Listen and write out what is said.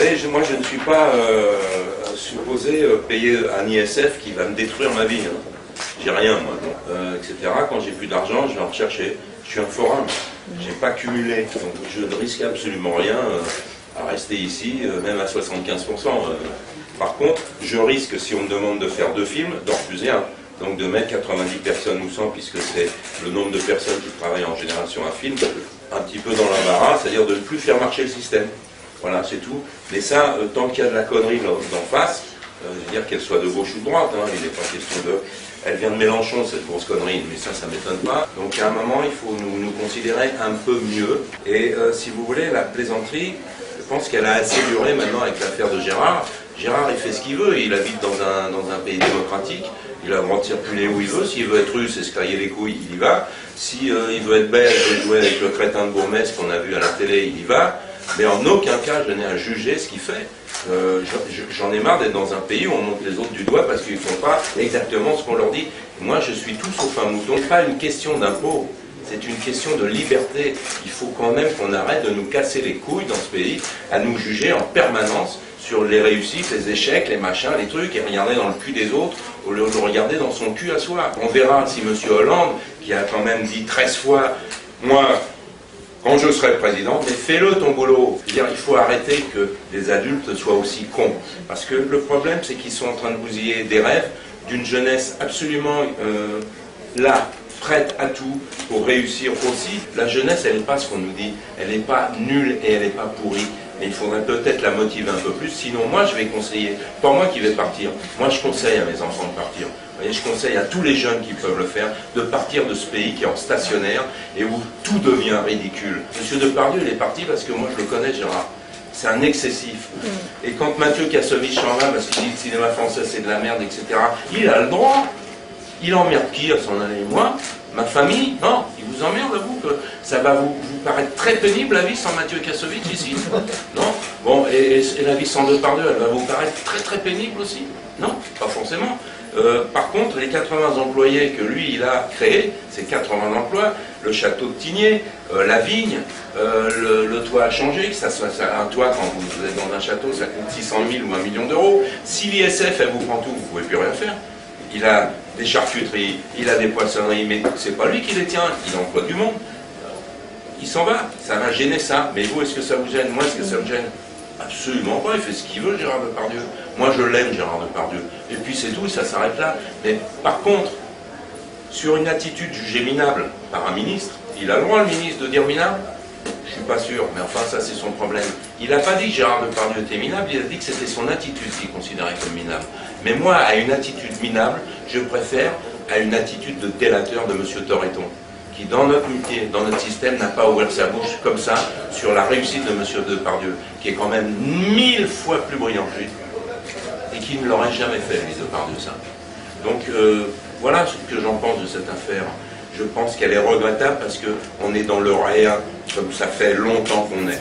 savez, moi je ne suis pas supposé payer un ISF qui va me détruire ma vie. Hein. J'ai rien, moi, etc. Quand j'ai plus d'argent, je vais en rechercher. Je suis un forain, j'ai pas cumulé, donc je ne risque absolument rien à rester ici, même à 75%. Par contre, je risque, si on me demande de faire 2 films, d'en refuser un. Donc de mettre 90 personnes ou 100, puisque c'est le nombre de personnes qui travaillent en général sur un film, un petit peu dans l'embarras, c'est-à-dire de ne plus faire marcher le système. Voilà, c'est tout. Mais ça, tant qu'il y a de la connerie d'en face, je veux dire qu'elle soit de gauche ou de droite, hein, il n'est pas question de... Elle vient de Mélenchon, cette grosse connerie, mais ça m'étonne pas. Donc à un moment, il faut nous considérer un peu mieux. Et si vous voulez, la plaisanterie, je pense qu'elle a assez duré maintenant avec l'affaire de Gérard. Gérard, il fait ce qu'il veut, il habite dans un pays démocratique, il a le droit de circuler où il veut. S'il veut être russe et se cailler les couilles, il y va. Si il veut être belge et jouer avec le crétin de Bourmès qu'on a vu à la télé, il y va. Mais en aucun cas, je n'ai à juger ce qu'il fait. J'en ai marre d'être dans un pays où on monte les autres du doigt parce qu'ils ne font pas exactement ce qu'on leur dit. Moi, je suis tout sauf un mouton. Pas une question d'impôt, c'est une question de liberté. Il faut quand même qu'on arrête de nous casser les couilles dans ce pays, à nous juger en permanence sur les réussites, les échecs, les machins, les trucs, et regarder dans le cul des autres, au lieu de regarder dans son cul à soi. On verra si M. Hollande, qui a quand même dit 13 fois, moi, quand je serai président, mais fais-le ton boulot. C'est-à-dire, il faut arrêter que les adultes soient aussi cons. Parce que le problème, c'est qu'ils sont en train de bousiller des rêves d'une jeunesse absolument là, prête à tout pour réussir aussi. La jeunesse, elle n'est pas ce qu'on nous dit. Elle n'est pas nulle et elle n'est pas pourrie. Et il faudrait peut-être la motiver un peu plus. Sinon, moi, je vais conseiller. Pas moi qui vais partir. Moi, je conseille à mes enfants de partir. Et je conseille à tous les jeunes qui peuvent le faire de partir de ce pays qui est en stationnaire et où tout devient ridicule. Monsieur Depardieu, il est parti parce que moi je le connais, Gérard. C'est un excessif. Et quand Mathieu Kassovitch en va parce qu'il dit que le cinéma français c'est de la merde, etc., il a le droit. Il emmerde qui à s'en aller? Moi? Ma famille? Non, il vous emmerde à vous que ça va vous paraître très pénible la vie sans Mathieu Kassovitch ici? Non? Bon, et la vie sans Depardieu, elle va vous paraître très très pénible aussi? Non, pas forcément. Par contre, les 80 employés que lui, il a créés, c'est 80 emplois, le château de Tigné, la vigne, le toit a changé, que ça soit un toit, quand vous êtes dans un château, ça coûte 600 000 ou 1 million d'euros. Si l'ISF, elle vous prend tout, vous ne pouvez plus rien faire. Il a des charcuteries, il a des poissonneries, mais c'est pas lui qui les tient, il emploie du monde. Il s'en va, ça va gêner ça. Mais vous, est-ce que ça vous gêne? Moi, est-ce que ça me gêne? Absolument pas, il fait ce qu'il veut, Gérard Depardieu. Moi, je l'aime, Gérard Depardieu. Et puis c'est tout, ça s'arrête là. Mais par contre, sur une attitude jugée minable par un ministre, il a le droit, le ministre, de dire minable? Je suis pas sûr, mais enfin, ça, c'est son problème. Il n'a pas dit que Gérard Depardieu était minable, il a dit que c'était son attitude qu'il considérait comme minable. Mais moi, à une attitude minable, je préfère à une attitude de délateur de M. Toretton, qui dans notre métier, dans notre système, n'a pas ouvert sa bouche comme ça sur la réussite de M. Depardieu, qui est quand même 1000 fois plus brillant que lui, et qui ne l'aurait jamais fait, lui, Depardieu, ça. Donc, voilà ce que j'en pense de cette affaire. Je pense qu'elle est regrettable parce qu'on est dans le réel, comme ça fait longtemps qu'on est.